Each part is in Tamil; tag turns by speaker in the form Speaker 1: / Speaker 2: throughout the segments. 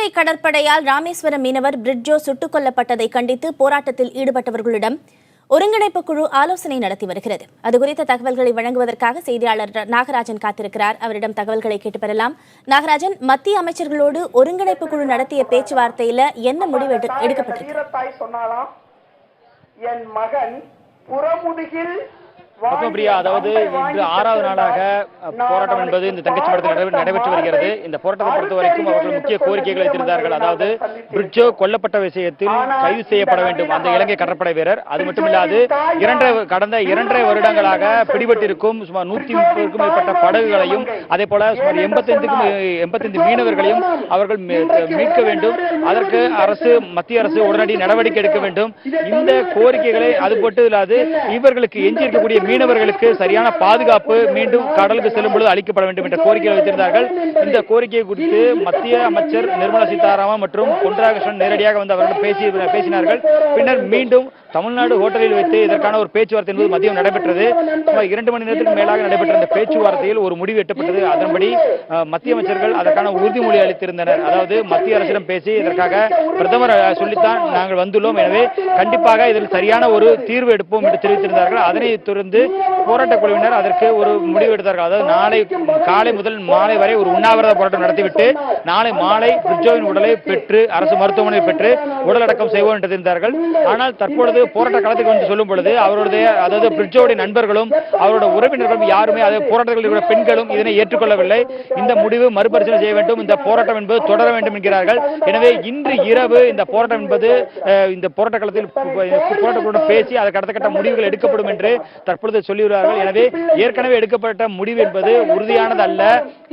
Speaker 1: இலங்கை கடற்படையால் ராமேஸ்வரம் மீனவர் பிரிட்ஜோ சுட்டுக் கொல்லப்பட்டதை கண்டித்து போராட்டத்தில் ஈடுபட்டவர்களிடம் ஒருங்கிணைப்பு குழு ஆலோசனை நடத்தி வருகிறது. அது குறித்த தகவல்களை வழங்குவதற்காக செய்தியாளர் நாகராஜன் காத்திருக்கிறார். அவரிடம் தகவல்களை கேட்டு பெறலாம். நாகராஜன், மத்திய அமைச்சர்களோடு ஒருங்கிணைப்பு குழு நடத்திய பேச்சுவார்த்தையில என்ன முடிவு எடுக்கப்பட்டிருக்கு?
Speaker 2: அதாவது இன்று 6வது நாளாக போராட்டம் என்பது இந்த தங்கச்சி மடத்தில் நடைபெற்று வருகிறது. இந்த போராட்டத்தை பொறுத்த வரைக்கும் அவர்கள் முக்கிய கோரிக்கைகளை வைத்திருந்தார்கள். அதாவது பிரிட்ஜோ கொல்லப்பட்ட விஷயத்தில் கைது செய்யப்பட வேண்டும் அந்த இலங்கை கடற்படை வீரர். அது மட்டுமில்லாது கடந்த 2.5 வருடங்களாக பிடிபட்டிருக்கும் சுமார் 130க்கும் மேற்பட்ட படகுகளையும் அதே போல சுமார் 85 மீனவர்களையும் அவர்கள் மீட்க வேண்டும். அதற்கு மத்திய அரசு உடனடி நடவடிக்கை எடுக்க வேண்டும். இந்த கோரிக்கைகளை அது மட்டும் இல்லாது இவர்களுக்கு எஞ்சியிருக்கக்கூடிய மீனவர்களுக்கு சரியான பாதுகாப்பு மீண்டும் கடலுக்கு செல்லும் பொழுது அளிக்கப்பட வேண்டும் என்ற கோரிக்கையை வைத்திருந்தார்கள். இந்த கோரிக்கை குறித்து மத்திய அமைச்சர் நிர்மலா சீதாராமன் மற்றும் பொன் ராதாகிருஷ்ணன் நேரடியாக வந்து அவர்கள் பேசினார்கள். பின்னர் மீண்டும் தமிழ்நாடு ஹோட்டலில் வைத்து இதற்கான ஒரு பேச்சுவார்த்தை என்பது மதியம் நடைபெற்றது. சுமார் 2 மணி நேரத்துக்கு மேலாக நடைபெற்ற இந்த பேச்சுவார்த்தையில் ஒரு முடிவு எட்டப்பட்டது. அதன்படி மத்திய அமைச்சர்கள் அதற்கான உறுதிமொழி அளித்திருந்தனர். அதாவது மத்திய அரசிடம் பேசி இதற்காக பிரதமர் சொல்லித்தான் நாங்கள் வந்துள்ளோம், எனவே கண்டிப்பாக இதில் சரியான ஒரு தீர்வு எடுப்போம் என்று தெரிவித்திருந்தார்கள். அதனை தொடர்ந்து போராட்ட குழுவினர் அதற்கு ஒரு முடிவு எடுத்தார்கள். அதாவது நாளை காலை முதல் மாலை வரை ஒரு உண்ணாவிரத போராட்டம் நடத்திவிட்டு நாளை மாலை பிரிட்ஜோவின் உடலை பெற்று அரசு மருத்துவமனையில் பெற்று உடல் அடக்கம் செய்வோம் என்று தெரிந்தார்கள். ஆனால் தற்பொழுது போராட்ட களத்துக்கு வந்து சொல்லும் பொழுது அவருடைய அதாவது பிரிட்ஜோடைய நண்பர்களும் அவருடைய உறவினர்களும் யாருமே அதாவது போராட்டத்தில் பெண்களும் இதனை ஏற்றுக்கொள்ளவில்லை. இந்த முடிவு மறுபரிசீலனை செய்ய வேண்டும், இந்த போராட்டம் என்பது தொடர வேண்டும் என்கிறார்கள். எனவே இன்று இரவு இந்த போராட்டம் என்பது இந்த போராட்ட களத்தில் போராட்டங்களுடன் பேசி அதற்கு அடுத்த கட்ட முடிவுகள் எடுக்கப்படும் என்று தற்பொழுது சொல்லியுள்ளார்கள். எனவே ஏற்கனவே எடுக்கப்பட்ட முடிவு என்பது உறுதியானது அல்ல,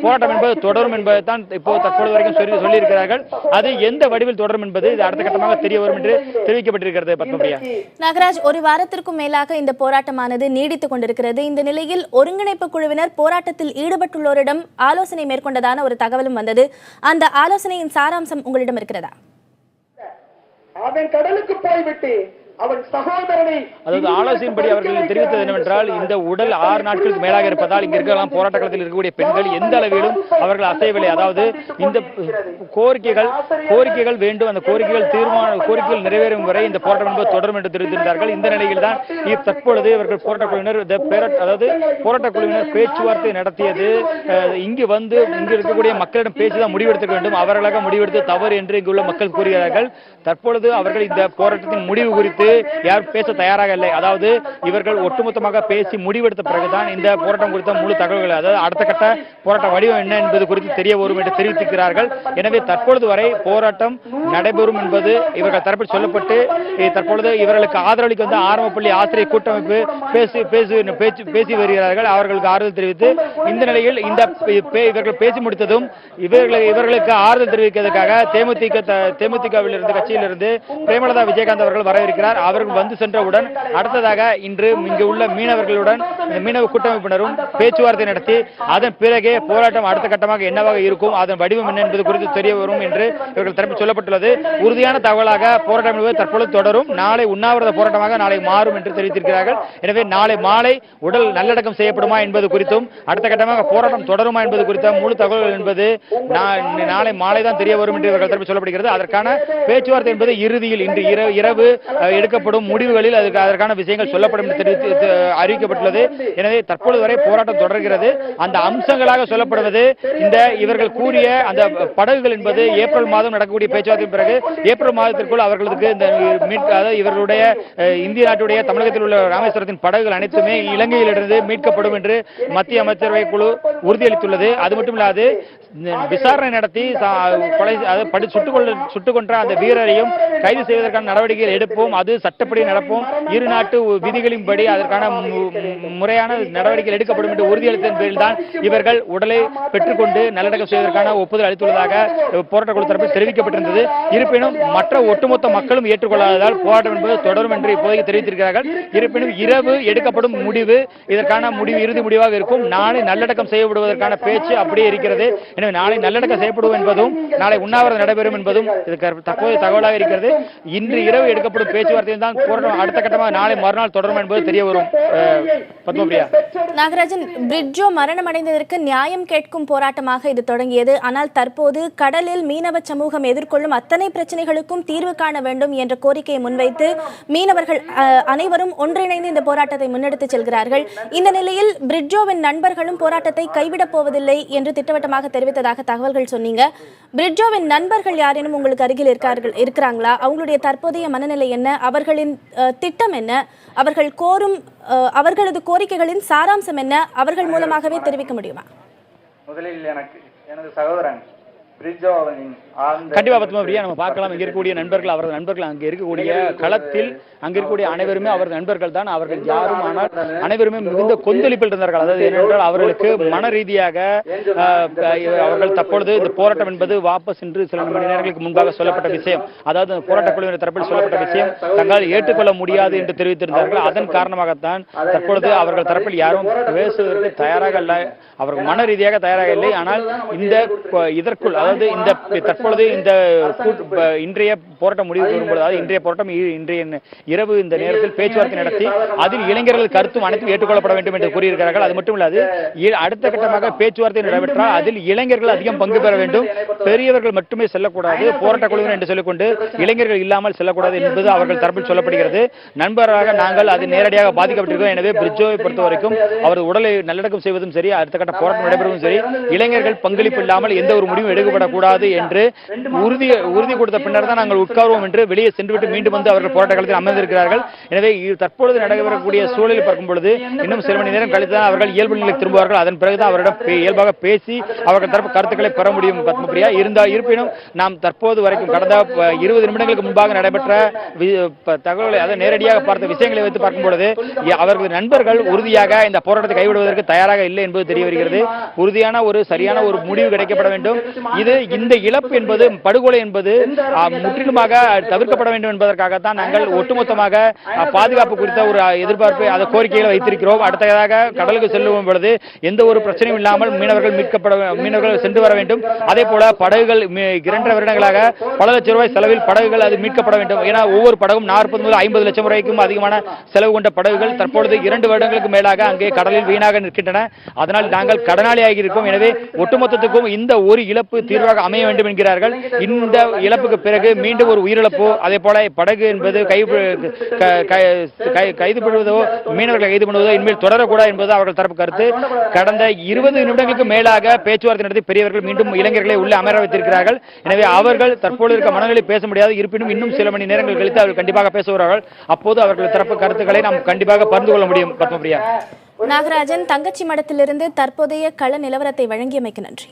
Speaker 2: போராட்டம் என்பது தொடரும் என்பதை தான் இப்போ தற்பொழுது வரைக்கும் சொல்லியிருக்கிறார்கள். அது எந்த வடிவில் தொடரும் என்பது இது அடுத்த கட்டமாக தெரிய வரும் என்று தெரிவிக்கப்பட்டிருக்கிறது. பத்மபிரியா.
Speaker 1: நாகராஜ், ஒரு வாரத்திற்கும் மேலாக இந்த போராட்டமானது நீடித்துக் கொண்டிருக்கிறது. இந்த நிலையில் ஒருங்கிணைப்பு குழுவினர் போராட்டத்தில் ஈடுபட்டுள்ளோரிடம் ஆலோசனை மேற்கொண்டதான ஒரு தகவலும் வந்தது. அந்த ஆலோசனையின் சாராம்சம் உங்களிடம் இருக்கிறதா?
Speaker 3: அவன் கடலுக்கு போய்விட்டு
Speaker 2: அதாவது ஆலோசனைப்படி அவர்கள் தெரிவித்தது என்னவென்றால் இந்த உடல் 6 நாட்களுக்கு மேலாக இருப்பதால் இங்க இருக்கலாம் போராட்ட களத்தில் இருக்கக்கூடிய பெண்கள் எந்த அளவிலும் அவர்கள் அசையவில்லை. அதாவது இந்த கோரிக்கைகள் வேண்டும், அந்த கோரிக்கைகள் நிறைவேறும் வரை இந்த போராட்டம் என்பது தொடரும் என்று தெரிவித்திருந்தார்கள். இந்த நிலையில் தான் தற்பொழுது இவர்கள் போராட்ட குழுவினர் பேச்சுவார்த்தை நடத்தியது. இங்கு இருக்கக்கூடிய மக்களிடம் பேசிதான் முடிவெடுக்க வேண்டும், அவர்களாக முடிவெடுத்து தவறு என்று இங்குள்ள மக்கள் கூறுகிறார்கள். தற்பொழுது அவர்கள் இந்த போராட்டத்தின் முடிவு குறித்து யார் பேச தயாராக இல்லை. அதாவது இவர்கள் ஒட்டுமொத்தமாக பேசி முடிவெடுத்த பிறகுதான் இந்த போராட்டம் குறித்த முழு தகவல்கள், அதாவது அடுத்த கட்ட போராட்ட வடிவம் என்ன என்பது குறித்து தெரிய வரும் என்று தெரிவித்திருக்கிறார்கள். எனவே தற்பொழுது வரை போராட்டம் நடைபெறும் என்பது இவர்கள் தரப்பில் சொல்லப்பட்டு தற்பொழுது இவர்களுக்கு ஆதரவளிக்க வந்த ஆரம்பப்பள்ளி ஆசிரியர் கூட்டமைப்பு பேசி வருகிறார்கள். அவர்களுக்கு ஆறுதல் தெரிவித்து இந்த நிலையில் இவர்கள் பேசி முடித்ததும் இவர்களுக்கு ஆறுதல் தெரிவிக்கிறதுக்காக தேமுதிகவில் இருந்து கட்சியிலிருந்து பிரேமலதா விஜயகாந்த் அவர்கள் வரவிருக்கிறார். அவர்கள் வந்து சென்றவுடன் அடுத்ததாக இன்று இங்கு உள்ள மீனவர்களுடன் மீனவ கூட்டமைப்பினரும் பேச்சுவார்த்தை நடத்தி அதன் பிறகே போராட்டம் அடுத்த கட்டமாக என்னவாக இருக்கும், அதன் வடிவம் என்ன என்பது குறித்து தெரிய வரும் என்று இவர்கள் தரப்பில் சொல்லப்பட்டுள்ளது. உறுதியான தகவலாக போராட்டம் என்பது தற்பொழுது தொடரும், நாளை உண்ணாவிரத போராட்டமாக நாளை மாறும் என்று தெரிவித்திருக்கிறார்கள். எனவே நாளை மாலை உடல் நல்லடக்கம் செய்யப்படுமா என்பது குறித்தும் அடுத்த கட்டமாக போராட்டம் தொடருமா என்பது குறித்த முழு தகவல்கள் என்பது நாளை மாலை தான் தெரிய வரும் என்று இவர்கள் தரப்பில் சொல்லப்படுகிறது. அதற்கான பேச்சுவார்த்தை என்பது இறுதியில் இன்று இரவு எடுக்கப்படும் முடிவுகளில் அதற்கான விஷயங்கள் சொல்லப்படும் என்று அறிவிக்கப்பட்டுள்ளது. எனவே தற்பொழுது வரை போராட்டம் தொடர்கிறது. அந்த அம்சங்களாக சொல்லப்படுவது இந்த இவர்கள் கூறிய அந்த படகுகள் என்பது ஏப்ரல் மாதம் நடக்கக்கூடிய பேச்சுவார்த்தைக்கு பிறகு ஏப்ரல் மாதத்திற்குள் அவர்களுக்கு இந்த இவர்களுடைய இந்திய நாட்டுடைய தமிழகத்தில் உள்ள ராமேஸ்வரத்தின் படகுகள் அனைத்துமே இலங்கையிலிருந்து மீட்கப்படும் என்று மத்திய அமைச்சரவை குழு உறுதியளித்துள்ளது. அது மட்டுமில்லாது விசாரணை நடத்தி சுட்டுக் கொன்ற அந்த வீரரையும் கைது செய்வதற்கான நடவடிக்கைகள் எடுப்போம், அது சட்டப்படி நடப்போம், இரு நாட்டு விதிகளின்படி அதற்கான முறையான நடவடிக்கைகள் எடுக்கப்படும் என்று உறுதியளித்ததன் பேரில் தான் இவர்கள் உடலை பெற்றுக்கொண்டு நல்லடக்கம் செய்வதற்கான ஒப்புதல் அளித்துள்ளதாக போராட்ட குழு தரப்பில் தெரிவிக்கப்பட்டிருந்தது. இருப்பினும் மற்ற ஒட்டுமொத்த மக்களும் ஏற்றுக்கொள்ளாததால் போராட்டம் என்பது தொடரும் என்று இப்போதைக்கு தெரிவித்திருக்கிறார்கள். இருப்பினும் இரவு எடுக்கப்படும் முடிவு இதற்கான இறுதி முடிவாக இருக்கும். நாளை நல்லடக்கம் செய்யப்படுவதற்கான பேச்சு அப்படியே இருக்கிறது. எனவே நாளை நல்லடக்கம் செய்யப்படும் என்பதும் நாளை உண்ணாவிரதம் நடைபெறும் என்பதும் இதுக்கு தற்போதைய தகவலாக இருக்கிறது. இன்று இரவு எடுக்கப்படும் பேச்சுவார்த்தையில் தான் போராட்டம் அடுத்த கட்டமாக நாளை மறுநாள் தொடரும் என்பது தெரிய வரும். பத்மபிரியா.
Speaker 1: நாகராஜன், பிரிட்ஜோ மரணம் அடைந்ததற்கு நியாயம் கேட்கும் போராட்டமாக இது தொடங்கியது. ஆனால் தற்போது கடலில் மீனவ சமூகம் எதிர்கொள்ளும் அத்தனை பிரச்சனைகளுக்கும் தீர்வு காண வேண்டும் என்ற கோரிக்கையை முன்வைத்து மீனவர்கள் அனைவரும் ஒன்றிணைந்து இந்த போராட்டத்தை முன்னெடுத்துச் செல்கிறார்கள். இந்த நிலையில் பிரிட்ஜோவின் நண்பர்களும் போராட்டத்தை கைவிடப் போவதில்லை என்று திட்டவட்டமாக தெரிவித்ததாக தகவல்கள் சொன்னீங்க. பிரிட்ஜோவின் நண்பர்கள் யாரேனும் உங்களுக்கு அருகில் இருக்கிறாங்களா? அவங்களுடைய தற்போதைய மனநிலை என்ன? அவர்களின் திட்டம் என்ன? அவர்கள் கோரும் அவர்களது கோரிக்கைகளின் சாராம்சம் என்ன? அவர்கள் மூலமாகவே தெரிவிக்க முடியுமா?
Speaker 4: முதலில் எனது சகோதரன் பிரிட்ஜோவின்
Speaker 2: கண்டிப்பா பத்மபிரியா நம்ம பார்க்கலாம். இங்க இருக்கக்கூடிய நண்பர்கள், அவரது நண்பர்கள், அங்க இருக்கக்கூடிய களத்தில் அங்க இருக்கக்கூடிய அனைவருமே அவரது நண்பர்கள் தான். அவர்கள் யாரும் ஆனால் அனைவருமே மிகுந்த கொந்தளிப்பில் இருந்தார்கள். அதாவது என்னென்றால் அவர்களுக்கு மன ரீதியாக அவர்கள் தற்பொழுது இந்த போராட்டம் என்பது வாபஸ் என்று சில மணி நேரங்களுக்கு முன்பாக சொல்லப்பட்ட விஷயம், அதாவது போராட்ட குழுவினர் தரப்பில் சொல்லப்பட்ட விஷயம் தங்களால் ஏற்றுக்கொள்ள முடியாது என்று தெரிவித்திருந்தார்கள். அதன் காரணமாகத்தான் தற்பொழுது அவர்கள் தரப்பில் யாரும் பேசுவதற்கு தயாராக இல்லை, அவர்கள் மன ரீதியாக தயாராக இல்லை. ஆனால் இதற்குள் அதாவது இந்த தற்பொழுது இந்த இன்றைய போராட்டம் முடிவுக்கு வரும்போது, அதாவது இன்றைய போராட்டம் இன்றைய இரவு இந்த நேரத்தில் பேச்சுவார்த்தை நடத்தி அதில் இளைஞர்கள் கருத்தும் அனைத்தும் ஏற்றுக்கொள்ளப்பட வேண்டும் என்று கூறியிருக்கிறார்கள். அது மட்டும் இல்லாது அடுத்த கட்டமாக பேச்சுவார்த்தை நடைபெற்றால் அதில் இளைஞர்கள் அதிகம் பங்கு பெற வேண்டும், பெரியவர்கள் மட்டுமே செல்லக்கூடாது, போராட்ட குழுவினர் என்று சொல்லிக்கொண்டு இளைஞர்கள் இல்லாமல் செல்லக்கூடாது என்பது அவர்கள் தரப்பில் சொல்லப்படுகிறது. நண்பராக நாங்கள் அது நேரடியாக பாதிக்கப்பட்டிருக்கிறோம். எனவே பிரிட்ஜோவை பொறுத்த வரைக்கும் அவரது உடலை நல்லடக்கம் செய்வதும் சரி, அடுத்த கட்ட போராட்டம் நடைபெறுவதும் சரி, இளைஞர்கள் பங்களிப்பு இல்லாமல் எந்த ஒரு முடிவும் எடுக்கப்படக்கூடாது என்று உறுதி கொடுத்த பின்னர் தான் நாங்கள் உட்கார்வோம் என்று வெளியே சென்றுவிட்டு மீண்டும் வந்து அவர்கள் போராட்ட களத்தில் அமர்ந்திருக்கிறார்கள். எனவே தற்பொழுது நடைபெறக்கூடிய சூழலில் பார்க்கும் பொழுது இன்னும் சில மணி நேரம் கழித்து தான் அவர்கள் இயல்பு நிலைக்கு திரும்புவார்கள். அதன் பிறகுதான் அவரிடம் இயல்பாக பேசி அவர்கள் தரப்பு கருத்துக்களை பெற முடியும். பத்மபிரியா, இருப்பினும் நாம் தற்போது வரைக்கும் கடந்த 20 நிமிடங்களுக்கு முன்பாக நடைபெற்ற தகவல்களை, அதை நேரடியாக பார்த்த விஷயங்களை வைத்து பார்க்கும் பொழுது அவர்களது நண்பர்கள் உறுதியாக இந்த போராட்டத்தை கைவிடுவதற்கு தயாராக இல்லை என்பது தெரிய வருகிறது. உறுதியான ஒரு சரியான ஒரு முடிவு கிடைக்கப்பட வேண்டும். இந்த இழப்பு என்பது, படுகொலை என்பது முற்றிலுமாக தவிர்க்கப்பட வேண்டும் என்பதற்காகத்தான் நாங்கள் ஒட்டுமொத்தமாக பாதுகாப்பு குறித்த ஒரு எதிர்பார்ப்பை, அந்த கோரிக்கைகளை வைத்திருக்கிறோம். அடுத்ததாக கடலுக்கு செல்லும் பொழுது எந்த ஒரு பிரச்சனையும் இல்லாமல் மீனவர்கள் சென்று வர வேண்டும். அதே போல படகுகள் 2 வருடங்களாக பல லட்சம் ரூபாய் செலவில் படகுகள் அது மீட்கப்பட வேண்டும். ஏன்னா ஒவ்வொரு படகும் 40 முதல் 50 லட்சம் ரூபாய்க்கும் அதிகமான செலவு கொண்ட படகுகள் தற்பொழுது 2 வருடங்களுக்கு மேலாக அங்கே கடலில் வீணாக நிற்கின்றன. அதனால் நாங்கள் கடனாளியாகி இருக்கோம். எனவே ஒட்டுமொத்தத்துக்கும் இந்த ஒரு இழப்பு தீர்வாக அமைய வேண்டும் என்கிறார்கள். இந்த இழப்புக்கு பிறகு மீண்டும் ஒரு உயிரிழப்போ, அதே போல படகு என்பது கைது பண்ணுவதோ, மீனவர்களை கைது பண்ணுவதோ இனிமேல் தொடரக்கூடாது என்பது அவர்கள் தரப்பு கருத்து. கடந்த 20 நிமிடங்களுக்கு மேலாக பேச்சுவார்த்தை நடத்தி பெரியவர்கள் மீண்டும் இளைஞர்களை உள்ளே அமர வைத்திருக்கிறார்கள். எனவே அவர்கள் தற்போது இருக்க மனநிலை பேச முடியாது. இருப்பினும் இன்னும் சில மணி நேரங்கள் கழித்து அவர்கள் கண்டிப்பாக பேசுவார்கள். அப்போது அவர்கள் தரப்பு கருத்துக்களை நாம் கண்டிப்பாக பகிர்ந்து கொள்ள முடியும். பத்மபிரியா.
Speaker 1: நாகராஜன், தங்கச்சி மடத்திலிருந்து தற்போதைய கள நிலவரத்தை வழங்கியமைக்கு நன்றி.